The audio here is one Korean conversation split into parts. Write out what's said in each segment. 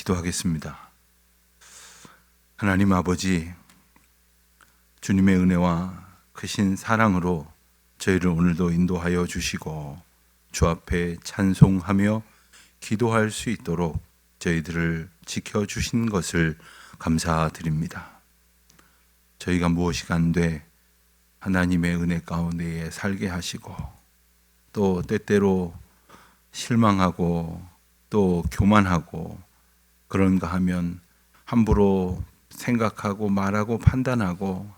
기도하겠습니다. 하나님 아버지, 주님의 은혜와 크신 사랑으로 저희를 오늘도 인도하여 주시고 주 앞에 찬송하며 기도할 수 있도록 저희들을 지켜주신 것을 감사드립니다. 저희가 무엇이 간돼 하나님의 은혜 가운데에 살게 하시고 또 때때로 실망하고 또 교만하고 그런가 하면 함부로 생각하고 말하고 판단하고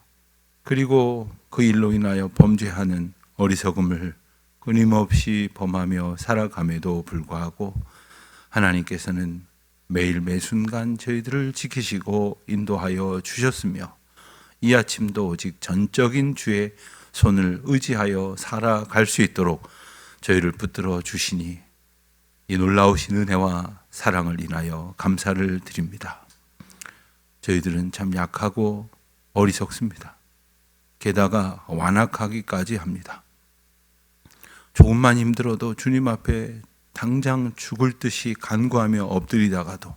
그리고 그 일로 인하여 범죄하는 어리석음을 끊임없이 범하며 살아감에도 불구하고 하나님께서는 매일 매순간 저희들을 지키시고 인도하여 주셨으며 이 아침도 오직 전적인 주의 손을 의지하여 살아갈 수 있도록 저희를 붙들어 주시니 이 놀라우신 은혜와 사랑을 인하여 감사를 드립니다. 저희들은 참 약하고 어리석습니다. 게다가 완악하기까지 합니다. 조금만 힘들어도 주님 앞에 당장 죽을 듯이 간구하며 엎드리다가도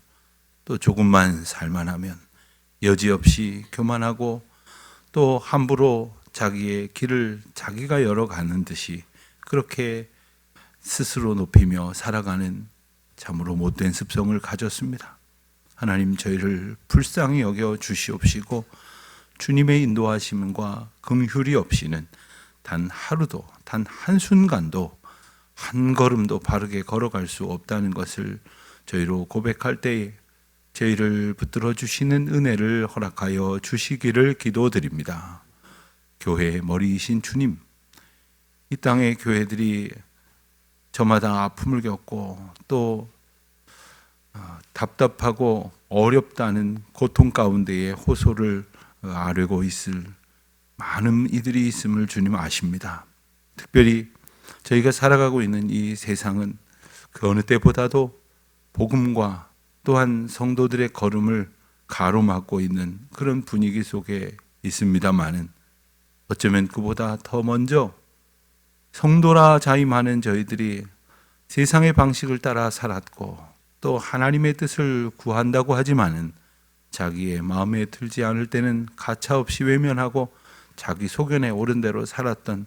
또 조금만 살만하면 여지없이 교만하고 또 함부로 자기의 길을 자기가 열어가는 듯이 그렇게 스스로 높이며 살아가는 참으로 못된 습성을 가졌습니다. 하나님 저희를 불쌍히 여겨 주시옵시고 주님의 인도하심과 긍휼이 없이는 단 하루도 단 한순간도 한 걸음도 바르게 걸어갈 수 없다는 것을 저희로 고백할 때에 저희를 붙들어 주시는 은혜를 허락하여 주시기를 기도드립니다. 교회의 머리이신 주님, 이 땅의 교회들이 저마다 아픔을 겪고 또 답답하고 어렵다는 고통 가운데에 호소를 아뢰고 있을 많은 이들이 있음을 주님 아십니다. 특별히 저희가 살아가고 있는 이 세상은 그 어느 때보다도 복음과 또한 성도들의 걸음을 가로막고 있는 그런 분위기 속에 있습니다마는 어쩌면 그보다 더 먼저 성도라 자임하는 저희들이 세상의 방식을 따라 살았고 또 하나님의 뜻을 구한다고 하지만은 자기의 마음에 들지 않을 때는 가차없이 외면하고 자기 소견에 옳은 대로 살았던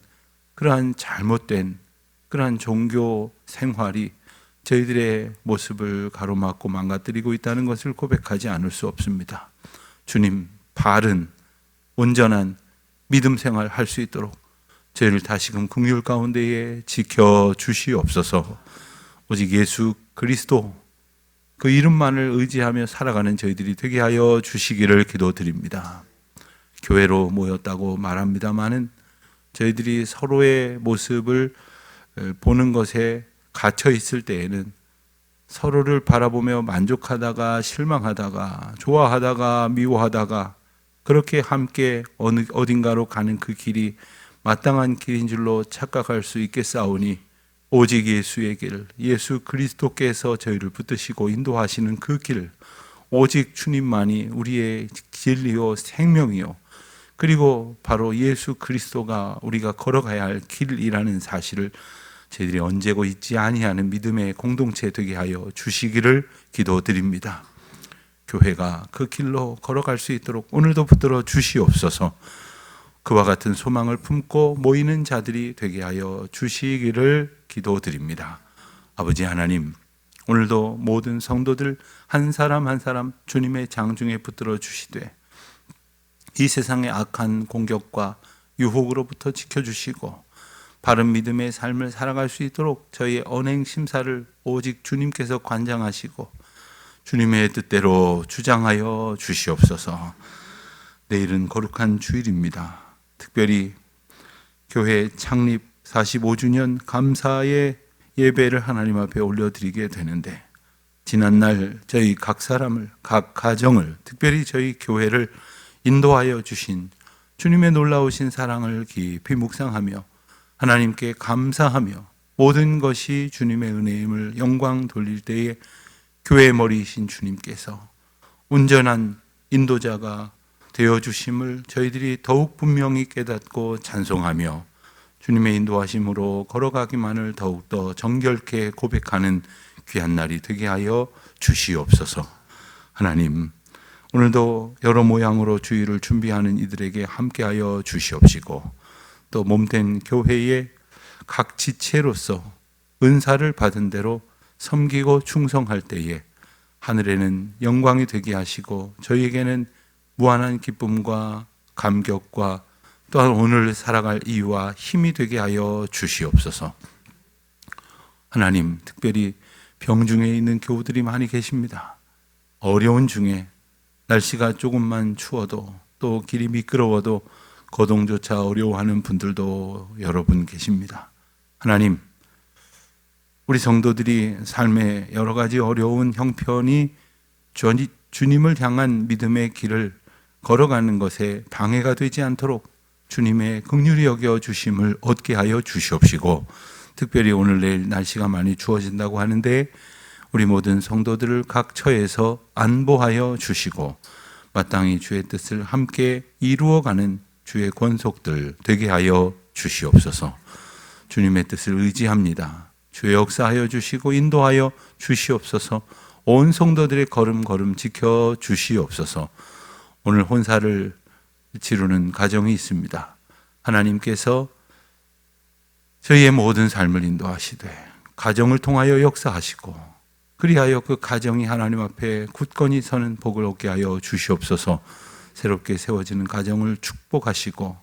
그러한 잘못된 그러한 종교 생활이 저희들의 모습을 가로막고 망가뜨리고 있다는 것을 고백하지 않을 수 없습니다. 주님, 바른 온전한 믿음 생활 할 수 있도록 저희를 다시금 긍휼 가운데에 지켜주시옵소서. 오직 예수 그리스도 그 이름만을 의지하며 살아가는 저희들이 되게 하여 주시기를 기도드립니다. 교회로 모였다고 말합니다마는 저희들이 서로의 모습을 보는 것에 갇혀 있을 때에는 서로를 바라보며 만족하다가 실망하다가 좋아하다가 미워하다가 그렇게 함께 어딘가로 가는 그 길이 마땅한 길인 줄로 착각할 수 있겠사오니 오직 예수의 길, 예수 그리스도께서 저희를 붙드시고 인도하시는 그 길, 오직 주님만이 우리의 진리요 생명이요 그리고 바로 예수 그리스도가 우리가 걸어가야 할 길이라는 사실을 저희들이 언제고 잊지 아니하는 믿음의 공동체 되게 하여 주시기를 기도드립니다. 교회가 그 길로 걸어갈 수 있도록 오늘도 붙들어 주시옵소서. 그와 같은 소망을 품고 모이는 자들이 되게 하여 주시기를 기도드립니다. 아버지 하나님, 오늘도 모든 성도들 한 사람 한 사람 주님의 장중에 붙들어 주시되 이 세상의 악한 공격과 유혹으로부터 지켜주시고 바른 믿음의 삶을 살아갈 수 있도록 저희의 언행 심사를 오직 주님께서 관장하시고 주님의 뜻대로 주장하여 주시옵소서. 내일은 거룩한 주일입니다. 특별히 교회 창립 45주년 감사의 예배를 하나님 앞에 올려드리게 되는데 지난날 저희 각 사람을, 각 가정을, 특별히 저희 교회를 인도하여 주신 주님의 놀라우신 사랑을 깊이 묵상하며 하나님께 감사하며 모든 것이 주님의 은혜임을 영광 돌릴 때에 교회의 머리이신 주님께서 온전한 인도자가 되어주심을 저희들이 더욱 분명히 깨닫고 찬송하며 주님의 인도하심으로 걸어가기만을 더욱더 정결케 고백하는 귀한 날이 되게 하여 주시옵소서. 하나님, 오늘도 여러 모양으로 주일을 준비하는 이들에게 함께하여 주시옵시고, 또 몸된 교회의 각 지체로서 은사를 받은 대로 섬기고 충성할 때에 하늘에는 영광이 되게 하시고 저희에게는 무한한 기쁨과 감격과 또한 오늘 살아갈 이유와 힘이 되게 하여 주시옵소서. 하나님, 특별히 병중에 있는 교우들이 많이 계십니다. 어려운 중에 날씨가 조금만 추워도 또 길이 미끄러워도 거동조차 어려워하는 분들도 여러분 계십니다. 하나님, 우리 성도들이 삶의 여러 가지 어려운 형편이 주님을 향한 믿음의 길을 걸어가는 것에 방해가 되지 않도록 주님의 긍휼히 여겨 주심을 얻게 하여 주시옵시고, 특별히 오늘 내일 날씨가 많이 추워진다고 하는데 우리 모든 성도들을 각 처에서 안보하여 주시고 마땅히 주의 뜻을 함께 이루어가는 주의 권속들 되게 하여 주시옵소서. 주님의 뜻을 의지합니다. 주의 역사하여 주시고 인도하여 주시옵소서. 온 성도들의 걸음걸음 지켜 주시옵소서. 오늘 혼사를 치르는 가정이 있습니다. 하나님께서 저희의 모든 삶을 인도하시되 가정을 통하여 역사하시고 그리하여 그 가정이 하나님 앞에 굳건히 서는 복을 얻게 하여 주시옵소서. 새롭게 세워지는 가정을 축복하시고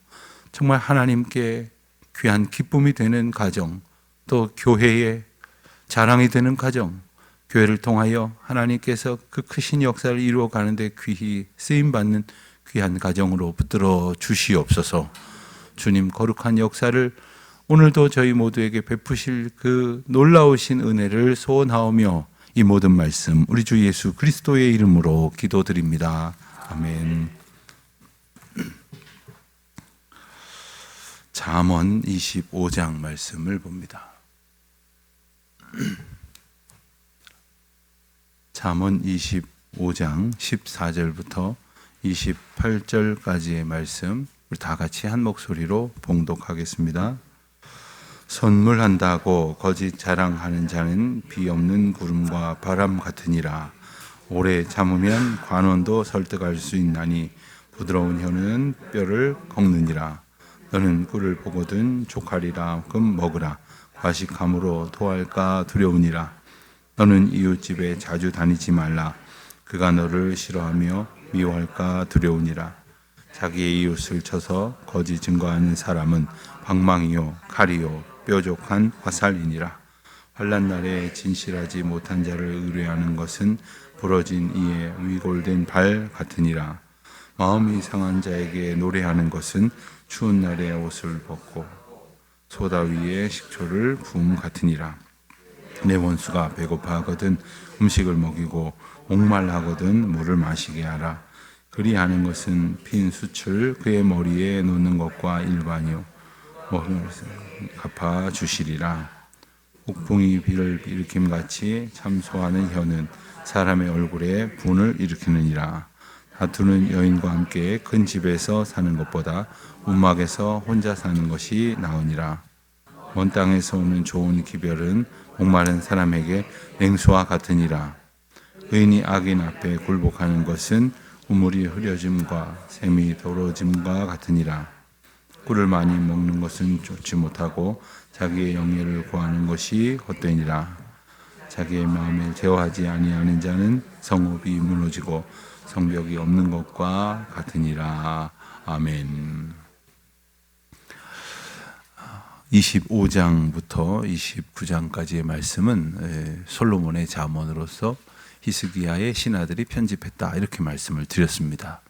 정말 하나님께 귀한 기쁨이 되는 가정, 또 교회의 자랑이 되는 가정, 교회를 통하여 하나님께서 그 크신 역사를 이루어 가는데 귀히 쓰임받는 귀한 가정으로 붙들어 주시옵소서. 주님 거룩한 역사를 오늘도 저희 모두에게 베푸실 그 놀라우신 은혜를 소원하오며 이 모든 말씀 우리 주 예수 그리스도의 이름으로 기도드립니다. 아멘. 잠언 25장 말씀을 봅니다. 잠언 25장 14절부터 28절까지의 말씀 우리 다 같이 한 목소리로 봉독하겠습니다. 선물한다고 거짓 자랑하는 자는 비 없는 구름과 바람 같으니라. 오래 참으면 관원도 설득할 수 있나니 부드러운 혀는 뼈를 꺾느니라. 너는 꿀을 보거든 족하리라 금 먹으라. 과식함으로 토할까 두려우니라. 너는 이웃집에 자주 다니지 말라. 그가 너를 싫어하며 미워할까 두려우니라. 자기의 이웃을 쳐서 거짓 증거하는 사람은 방망이요 칼이요 뾰족한 화살이니라. 환난 날에 진실하지 못한 자를 의뢰하는 것은 부러진 이의 위골된 발 같으니라. 마음이 상한 자에게 노래하는 것은 추운 날에 옷을 벗고 소다 위에 식초를 부음 같으니라. 내 원수가 배고파하거든 음식을 먹이고 목말라하거든 물을 마시게 하라. 그리하는 것은 핀 숯을 그의 머리에 놓는 것과 일반이요 갚아 주시리라. 옥붕이 비를 일으킴같이 참소하는 혀는 사람의 얼굴에 분을 일으키느니라. 다투는 여인과 함께 큰 집에서 사는 것보다 움막에서 혼자 사는 것이 나으니라. 먼 땅에서 오는 좋은 기별은 목마른 사람에게 냉수와 같으니라. 의인이 악인 앞에 굴복하는 것은 우물이 흐려짐과 샘이 더러짐과 같으니라. 꿀을 많이 먹는 것은 좋지 못하고 자기의 영예를 구하는 것이 헛되니라. 자기의 마음에 제어하지 아니하는 자는 성읍이 무너지고 성벽이 없는 것과 같으니라. 아멘. 25장부터 29장까지의 말씀은 솔로몬의 잠언으로서 히스기야의 신하들이 편집했다 이렇게 말씀을 드렸습니다.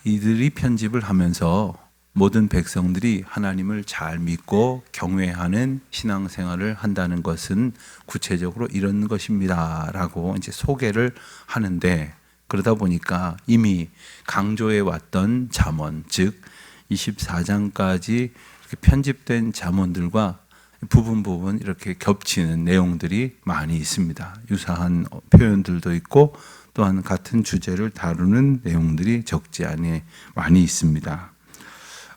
이들이 편집을 하면서 모든 백성들이 하나님을 잘 믿고 경외하는 신앙생활을 한다는 것은 구체적으로 이런 것입니다라고 이제 소개를 하는데, 그러다 보니까 이미 강조해 왔던 잠언, 즉 24장까지 이렇게 편집된 잠언들과 부분 이렇게 겹치는 내용들이 많이 있습니다. 유사한 표현들도 있고 또한 같은 주제를 다루는 내용들이 적지 않게 많이 있습니다.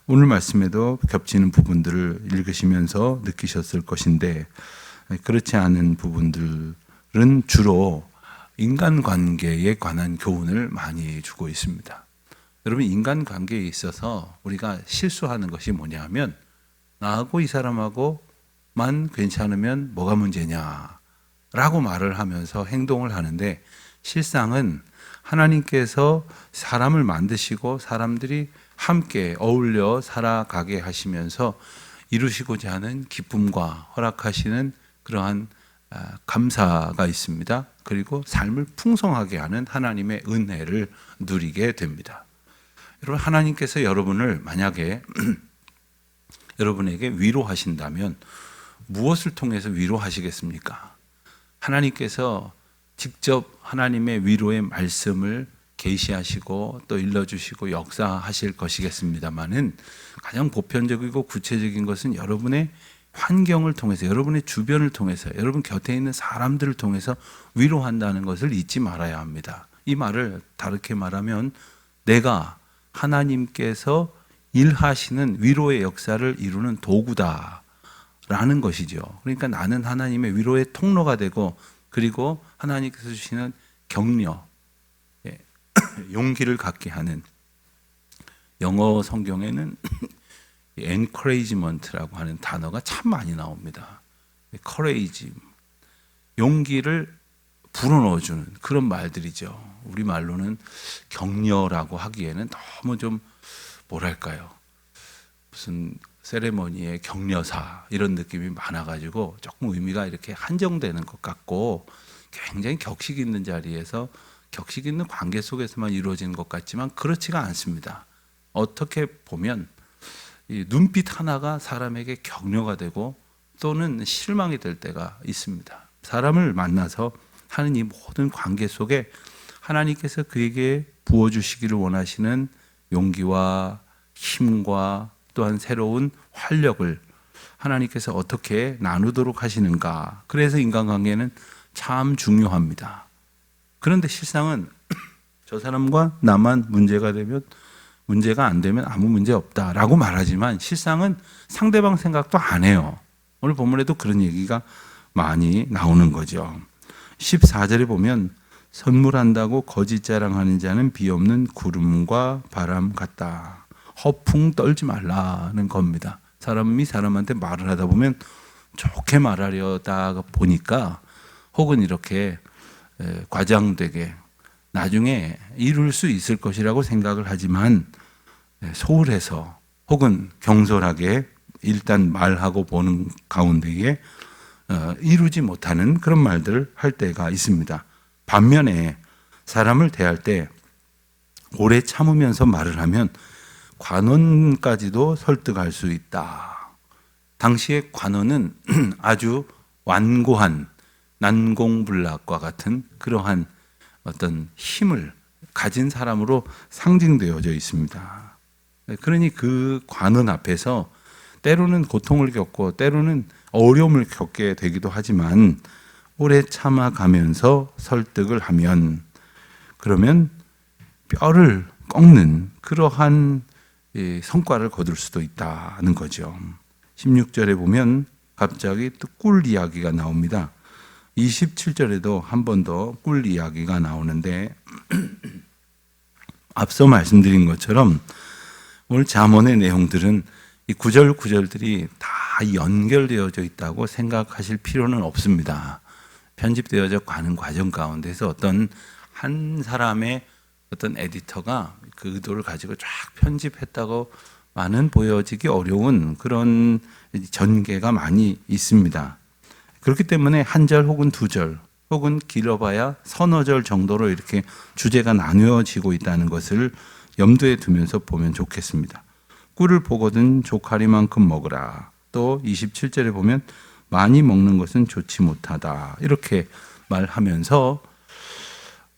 오늘 말씀에도 겹치는 부분들을 읽으시면서 느끼셨을 것인데, 그렇지 않은 부분들은 주로 인간관계에 관한 교훈을 많이 주고 있습니다. 여러분, 인간관계에 있어서 우리가 실수하는 것이 뭐냐면 나하고 이 사람하고만 괜찮으면 뭐가 문제냐 라고 말을 하면서 행동을 하는데, 실상은 하나님께서 사람을 만드시고 사람들이 함께 어울려 살아가게 하시면서 이루시고자 하는 기쁨과 허락하시는 그러한 감사가 있습니다. 그리고 삶을 풍성하게 하는 하나님의 은혜를 누리게 됩니다. 여러분, 하나님께서 여러분을 만약에 여러분에게 위로하신다면 무엇을 통해서 위로하시겠습니까? 하나님께서 직접 하나님의 위로의 말씀을 계시하시고 또 일러주시고 역사하실 것이겠습니다만은, 가장 보편적이고 구체적인 것은 여러분의 환경을 통해서, 여러분의 주변을 통해서, 여러분 곁에 있는 사람들을 통해서 위로한다는 것을 잊지 말아야 합니다. 이 말을 다르게 말하면 내가 하나님께서 일하시는 위로의 역사를 이루는 도구다라는 것이죠. 그러니까 나는 하나님의 위로의 통로가 되고, 그리고 하나님께서 주시는 격려, 용기를 갖게 하는, 영어 성경에는 encouragement라고 하는 단어가 참 많이 나옵니다. courage, 용기를 불어넣어주는 그런 말들이죠. 우리말로는 격려라고 하기에는 너무 좀 뭐랄까요, 무슨 세레머니의 격려사 이런 느낌이 많아가지고 조금 의미가 이렇게 한정되는 것 같고, 굉장히 격식 있는 자리에서 격식 있는 관계 속에서만 이루어지는 것 같지만 그렇지가 않습니다. 어떻게 보면 이 눈빛 하나가 사람에게 격려가 되고 또는 실망이 될 때가 있습니다. 사람을 만나서 하는 이 모든 관계 속에 하나님께서 그에게 부어주시기를 원하시는 용기와 힘과 또한 새로운 활력을 하나님께서 어떻게 나누도록 하시는가. 그래서 인간관계는 참 중요합니다. 그런데 실상은 저 사람과 나만 문제가 되면, 문제가 안 되면 아무 문제 없다라고 말하지만 실상은 상대방 생각도 안 해요. 오늘 본문에도 그런 얘기가 많이 나오는 거죠. 14절에 보면 선물한다고 거짓 자랑하는 자는 비 없는 구름과 바람 같다. 허풍 떨지 말라는 겁니다. 사람이 사람한테 말을 하다 보면 좋게 말하려다가 보니까 혹은 이렇게 과장되게 나중에 이룰 수 있을 것이라고 생각을 하지만 소홀해서 혹은 경솔하게 일단 말하고 보는 가운데에 이루지 못하는 그런 말들을 할 때가 있습니다. 반면에 사람을 대할 때 오래 참으면서 말을 하면 관원까지도 설득할 수 있다. 당시의 관원은 아주 완고한 난공불락과 같은 그러한 어떤 힘을 가진 사람으로 상징되어져 있습니다. 그러니 그 관원 앞에서 때로는 고통을 겪고 때로는 어려움을 겪게 되기도 하지만 오래 참아가면서 설득을 하면, 그러면 뼈를 꺾는 그러한 성과를 거둘 수도 있다는 거죠. 16절에 보면 갑자기 또 꿀 이야기가 나옵니다. 27절에도 한 번 더 꿀 이야기가 나오는데 앞서 말씀드린 것처럼 오늘 잠언의 내용들은 이 구절구절들이 다 연결되어져 있다고 생각하실 필요는 없습니다. 편집되어져 가는 과정 가운데서 어떤 한 사람의 어떤 에디터가 그 의도를 가지고 쫙 편집했다고만은 보여지기 어려운 그런 전개가 많이 있습니다. 그렇기 때문에 한 절 혹은 두 절 혹은 길어봐야 서너 절 정도로 이렇게 주제가 나누어지고 있다는 것을 염두에 두면서 보면 좋겠습니다. 꿀을 보거든 조카리만큼 먹으라. 또 27절에 보면 많이 먹는 것은 좋지 못하다. 이렇게 말하면서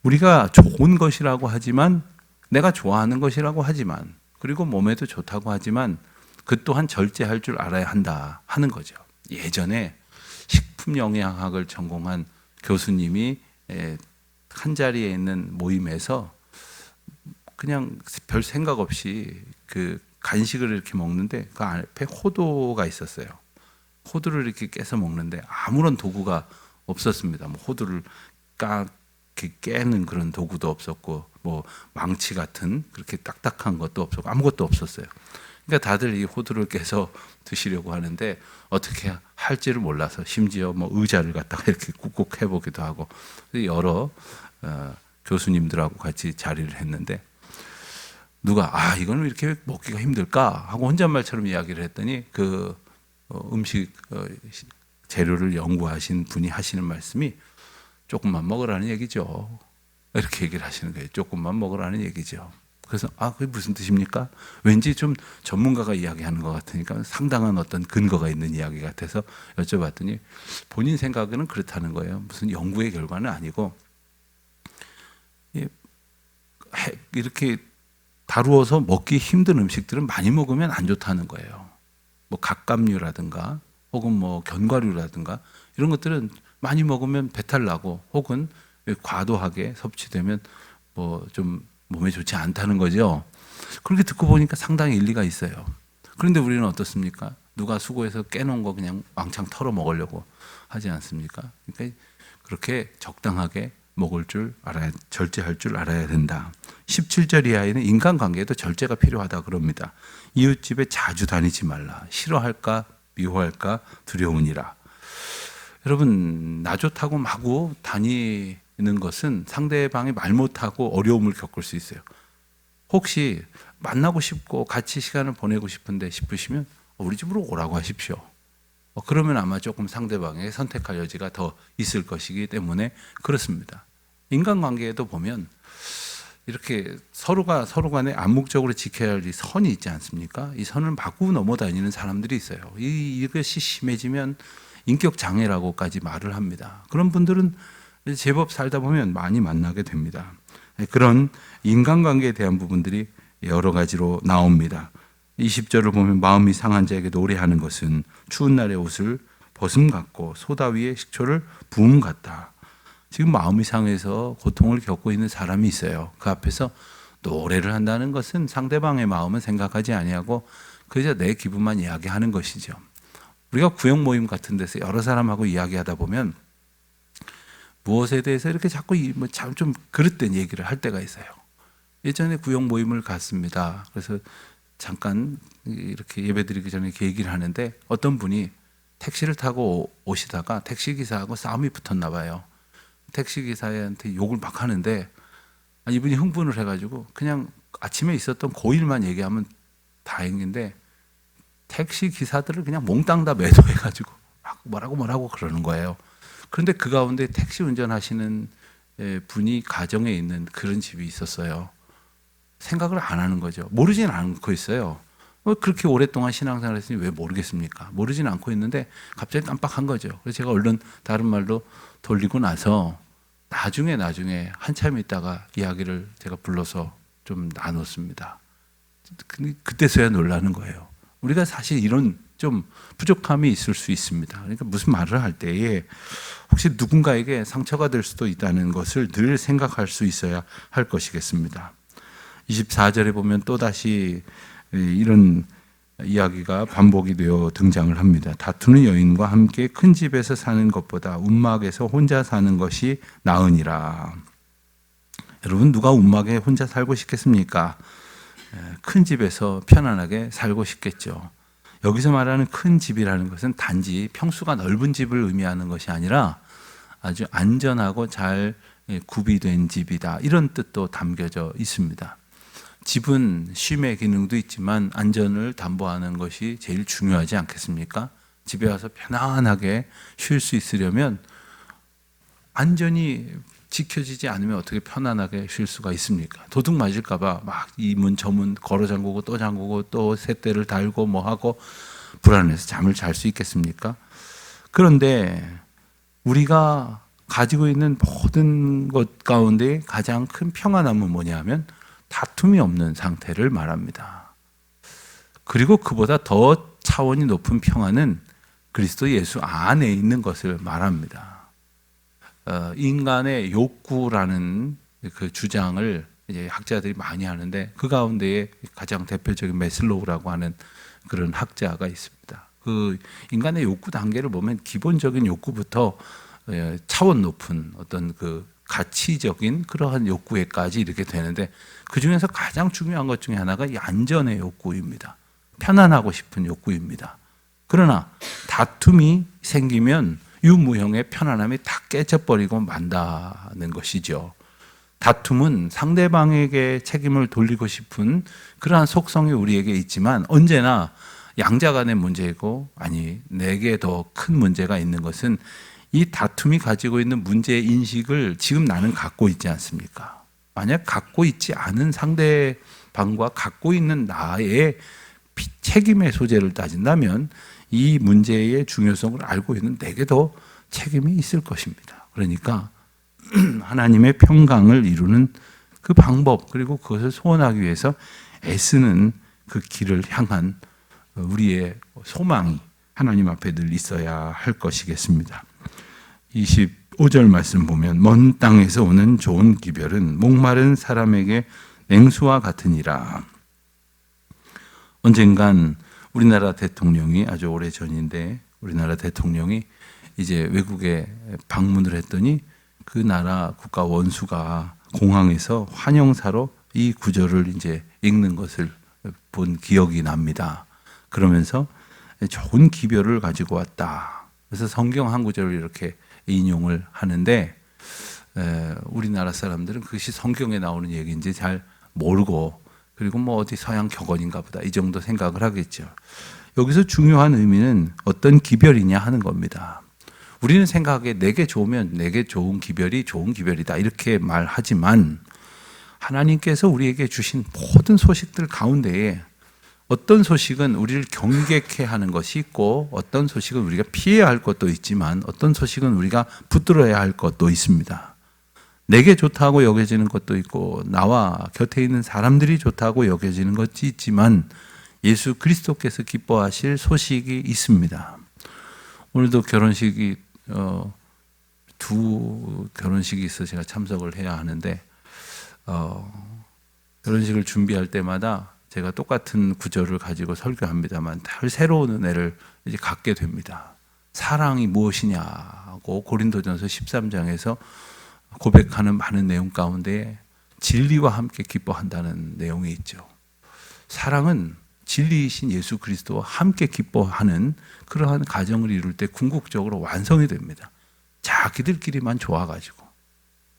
우리가 좋은 것이라고 하지만, 내가 좋아하는 것이라고 하지만, 그리고 몸에도 좋다고 하지만 그 또한 절제할 줄 알아야 한다 하는 거죠. 예전에 식품영양학을 전공한 교수님이 한 자리에 있는 모임에서 그냥 별 생각 없이 그 간식을 이렇게 먹는데 그 앞에 호두가 있었어요. 호두를 이렇게 깨서 먹는데 아무런 도구가 없었습니다. 뭐 호두를 이렇게 깨는 그런 도구도 없었고 뭐 망치 같은 그렇게 딱딱한 것도 없었고 아무것도 없었어요. 그러니까 다들 이 호두를 깨서 드시려고 하는데 어떻게 할지를 몰라서 심지어 뭐 의자를 갖다가 이렇게 꾹꾹 해보기도 하고 여러 교수님들하고 같이 자리를 했는데 누가 이거는 왜 이렇게 먹기가 힘들까 하고 혼잣말처럼 이야기를 했더니 그 음식 재료를 연구하신 분이 하시는 말씀이 조금만 먹으라는 얘기죠. 이렇게 얘기를 하시는 거예요. 조금만 먹으라는 얘기죠. 그래서 그게 무슨 뜻입니까? 왠지 좀 전문가가 이야기하는 것 같으니까 상당한 어떤 근거가 있는 이야기 같아서 여쭤봤더니 본인 생각에는 그렇다는 거예요. 무슨 연구의 결과는 아니고 이렇게 다루어서 먹기 힘든 음식들은 많이 먹으면 안 좋다는 거예요. 뭐 갑각류라든가 혹은 뭐 견과류라든가 이런 것들은 많이 먹으면 배탈 나고 혹은 과도하게 섭취되면 뭐 좀 몸에 좋지 않다는 거죠. 그렇게 듣고 보니까 상당히 일리가 있어요. 그런데 우리는 어떻습니까? 누가 수고해서 깨놓은 거 그냥 왕창 털어 먹으려고 하지 않습니까? 그러니까 그렇게 적당하게 먹을 줄 알아야, 절제할 줄 알아야 된다. 17절 이하에는 인간관계에도 절제가 필요하다 그럽니다. 이웃집에 자주 다니지 말라. 싫어할까 미워할까 두려우니라. 여러분 나 좋다고 마구 다니는 것은 상대방이 말 못하고 어려움을 겪을 수 있어요. 혹시 만나고 싶고 같이 시간을 보내고 싶으시면 우리 집으로 오라고 하십시오. 그러면 아마 조금 상대방에게 선택할 여지가 더 있을 것이기 때문에 그렇습니다. 인간관계에도 보면 이렇게 서로가 서로 간에 암묵적으로 지켜야 할 이 선이 있지 않습니까? 이 선을 마구 넘어다니는 사람들이 있어요. 이것이 심해지면 인격 장애라고까지 말을 합니다. 그런 분들은 제법 살다 보면 많이 만나게 됩니다. 그런 인간관계에 대한 부분들이 여러 가지로 나옵니다. 20절을 보면 마음이 상한 자에게 노래하는 것은 추운 날의 옷을 벗음 같고 소다 위에 식초를 부음 같다. 지금 마음이 상해서 고통을 겪고 있는 사람이 있어요. 그 앞에서 노래를 한다는 것은 상대방의 마음은 생각하지 아니하고 그저 내 기분만 이야기하는 것이죠. 우리가 구역 모임 같은 데서 여러 사람하고 이야기하다 보면 무엇에 대해서 이렇게 자꾸 좀 그릇된 얘기를 할 때가 있어요. 예전에 구역 모임을 갔습니다. 그래서 잠깐 이렇게 예배드리기 전에 이렇게 얘기를 하는데 어떤 분이 택시를 타고 오시다가 택시기사하고 싸움이 붙었나 봐요. 택시기사한테 욕을 막 하는데 이분이 흥분을 해가지고 그냥 아침에 있었던 그 일만 얘기하면 다행인데 택시 기사들을 그냥 몽땅 다 매도해가지고 뭐라고 그러는 거예요. 그런데 그 가운데 택시 운전하시는 분이 가정에 있는 그런 집이 있었어요. 생각을 안 하는 거죠. 모르진 않고 있어요. 그렇게 오랫동안 신앙생활을 했으니 왜 모르겠습니까? 모르진 않고 있는데 갑자기 깜빡한 거죠. 그래서 제가 얼른 다른 말로 돌리고 나서 나중에 한참 있다가 이야기를 제가 불러서 좀 나눴습니다. 그때서야 놀라는 거예요. 우리가 사실 이런 좀 부족함이 있을 수 있습니다. 그러니까 무슨 말을 할 때에 혹시 누군가에게 상처가 될 수도 있다는 것을 늘 생각할 수 있어야 할 것이겠습니다. 24절에 보면 또다시 이런 이야기가 반복이 되어 등장을 합니다. 다투는 여인과 함께 큰 집에서 사는 것보다 움막에서 혼자 사는 것이 나으니라. 여러분 누가 움막에 혼자 살고 싶겠습니까? 큰 집에서 편안하게 살고 싶겠죠. 여기서 말하는 큰 집이라는 것은 단지 평수가 넓은 집을 의미하는 것이 아니라 아주 안전하고 잘 구비된 집이다. 이런 뜻도 담겨져 있습니다. 집은 쉼의 기능도 있지만 안전을 담보하는 것이 제일 중요하지 않겠습니까? 집에 와서 편안하게 쉴 수 있으려면 안전이 지켜지지 않으면 어떻게 편안하게 쉴 수가 있습니까? 도둑 맞을까 봐 막 이 문 저 문 걸어 잠그고 또 쇳대를 달고 뭐 하고 불안해서 잠을 잘 수 있겠습니까? 그런데 우리가 가지고 있는 모든 것 가운데 가장 큰 평안함은 뭐냐면 다툼이 없는 상태를 말합니다. 그리고 그보다 더 차원이 높은 평안은 그리스도 예수 안에 있는 것을 말합니다. 인간의 욕구라는 그 주장을 이제 학자들이 많이 하는데 그 가운데에 가장 대표적인 메슬로우라고 하는 그런 학자가 있습니다. 그 인간의 욕구 단계를 보면 기본적인 욕구부터 차원 높은 어떤 그 가치적인 그러한 욕구에까지 이렇게 되는데, 그 중에서 가장 중요한 것 중에 하나가 이 안전의 욕구입니다. 편안하고 싶은 욕구입니다. 그러나 다툼이 생기면 유무형의 편안함이 다 깨져버리고 만다는 것이죠. 다툼은 상대방에게 책임을 돌리고 싶은 그러한 속성이 우리에게 있지만, 언제나 양자 간의 문제이고, 아니 내게 더 큰 문제가 있는 것은 이 다툼이 가지고 있는 문제의 인식을 지금 나는 갖고 있지 않습니까? 만약 갖고 있지 않은 상대방과 갖고 있는 나의 책임의 소재를 따진다면 이 문제의 중요성을 알고 있는 내게 더 책임이 있을 것입니다. 그러니까 하나님의 평강을 이루는 그 방법, 그리고 그것을 소원하기 위해서 애쓰는 그 길을 향한 우리의 소망이 하나님 앞에 늘 있어야 할 것이겠습니다. 25절 말씀 보면, 먼 땅에서 오는 좋은 기별은 목마른 사람에게 냉수와 같으니라. 언젠간 우리나라 대통령이, 아주 오래 전인데 우리나라 대통령이 이제 외국에 방문을 했더니 그 나라 국가 원수가 공항에서 환영사로 이 구절을 이제 읽는 것을 본 기억이 납니다. 그러면서 좋은 기별을 가지고 왔다. 그래서 성경 한 구절을 이렇게 인용을 하는데, 우리나라 사람들은 그것이 성경에 나오는 얘기인지 잘 모르고, 그리고 뭐 어디 서양 격언인가 보다 이 정도 생각을 하겠죠. 여기서 중요한 의미는 어떤 기별이냐 하는 겁니다. 우리는 생각하기에 내게 좋으면 내게 좋은 기별이 좋은 기별이다 이렇게 말하지만, 하나님께서 우리에게 주신 모든 소식들 가운데에 어떤 소식은 우리를 경계케 하는 것이 있고, 어떤 소식은 우리가 피해야 할 것도 있지만, 어떤 소식은 우리가 붙들어야 할 것도 있습니다. 내게 좋다고 여겨지는 것도 있고, 나와 곁에 있는 사람들이 좋다고 여겨지는 것이 있지만, 예수 그리스도께서 기뻐하실 소식이 있습니다. 오늘도 결혼식이 두 결혼식이 있어 제가 참석을 해야 하는데, 결혼식을 준비할 때마다 제가 똑같은 구절을 가지고 설교합니다만 늘 새로운 은혜를 이제 갖게 됩니다. 사랑이 무엇이냐고 고린도전서 13장에서 고백하는 많은 내용 가운데 진리와 함께 기뻐한다는 내용이 있죠. 사랑은 진리이신 예수 그리스도와 함께 기뻐하는 그러한 가정을 이룰 때 궁극적으로 완성이 됩니다. 자기들끼리만 좋아가지고,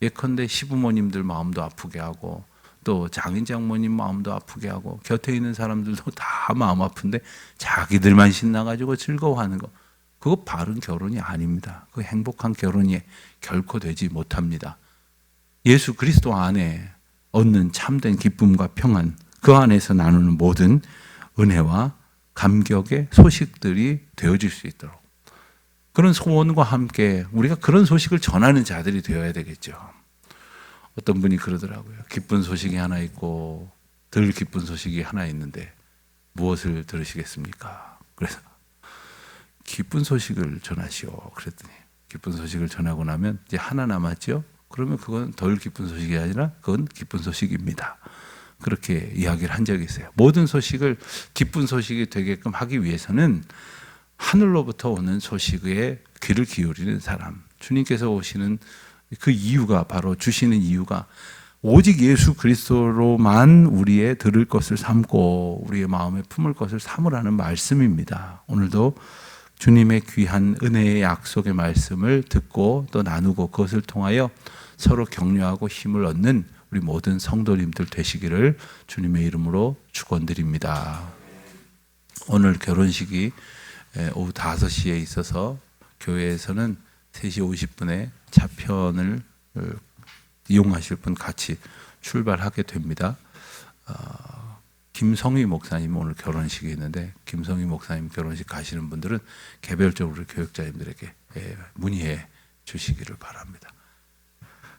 예컨대 시부모님들 마음도 아프게 하고, 또 장인 장모님 마음도 아프게 하고, 곁에 있는 사람들도 다 마음 아픈데 자기들만 신나가지고 즐거워하는 거, 그거 바른 결혼이 아닙니다. 그 행복한 결혼이 결코 되지 못합니다. 예수 그리스도 안에 얻는 참된 기쁨과 평안, 그 안에서 나누는 모든 은혜와 감격의 소식들이 되어질 수 있도록, 그런 소원과 함께 우리가 그런 소식을 전하는 자들이 되어야 되겠죠. 어떤 분이 그러더라고요. 기쁜 소식이 하나 있고 덜 기쁜 소식이 하나 있는데 무엇을 들으시겠습니까? 그래서 기쁜 소식을 전하시오 그랬더니, 기쁜 소식을 전하고 나면 이제 하나 남았죠. 그러면 그건 덜 기쁜 소식이 아니라 그건 기쁜 소식입니다. 그렇게 이야기를 한 적이 있어요. 모든 소식을 기쁜 소식이 되게끔 하기 위해서는 하늘로부터 오는 소식에 귀를 기울이는 사람, 주님께서 오시는 그 이유가, 바로 주시는 이유가 오직 예수 그리스도로만 우리의 들을 것을 삼고 우리의 마음에 품을 것을 삼으라는 말씀입니다. 오늘도 주님의 귀한 은혜의 약속의 말씀을 듣고 또 나누고, 그것을 통하여 서로 격려하고 힘을 얻는 우리 모든 성도님들 되시기를 주님의 이름으로 축원드립니다. 오늘 결혼식이 오후 5시에 있어서 교회에서는 3시 50분에 차편을 이용하실 분 같이 출발하게 됩니다. 김성희 목사님 오늘 결혼식이 있는데, 김성희 목사님 결혼식 가시는 분들은 개별적으로 교육자님들에게 문의해 주시기를 바랍니다.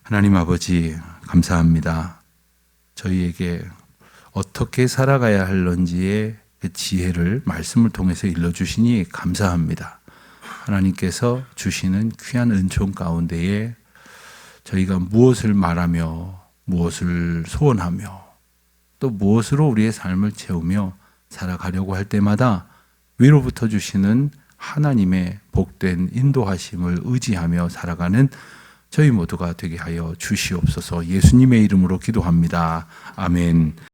하나님 아버지 감사합니다. 저희에게 어떻게 살아가야 할런지의 그 지혜를 말씀을 통해서 일러주시니 감사합니다. 하나님께서 주시는 귀한 은총 가운데에 저희가 무엇을 말하며, 무엇을 소원하며, 또 무엇으로 우리의 삶을 채우며 살아가려고 할 때마다 위로부터 주시는 하나님의 복된 인도하심을 의지하며 살아가는 저희 모두가 되게 하여 주시옵소서. 예수님의 이름으로 기도합니다. 아멘.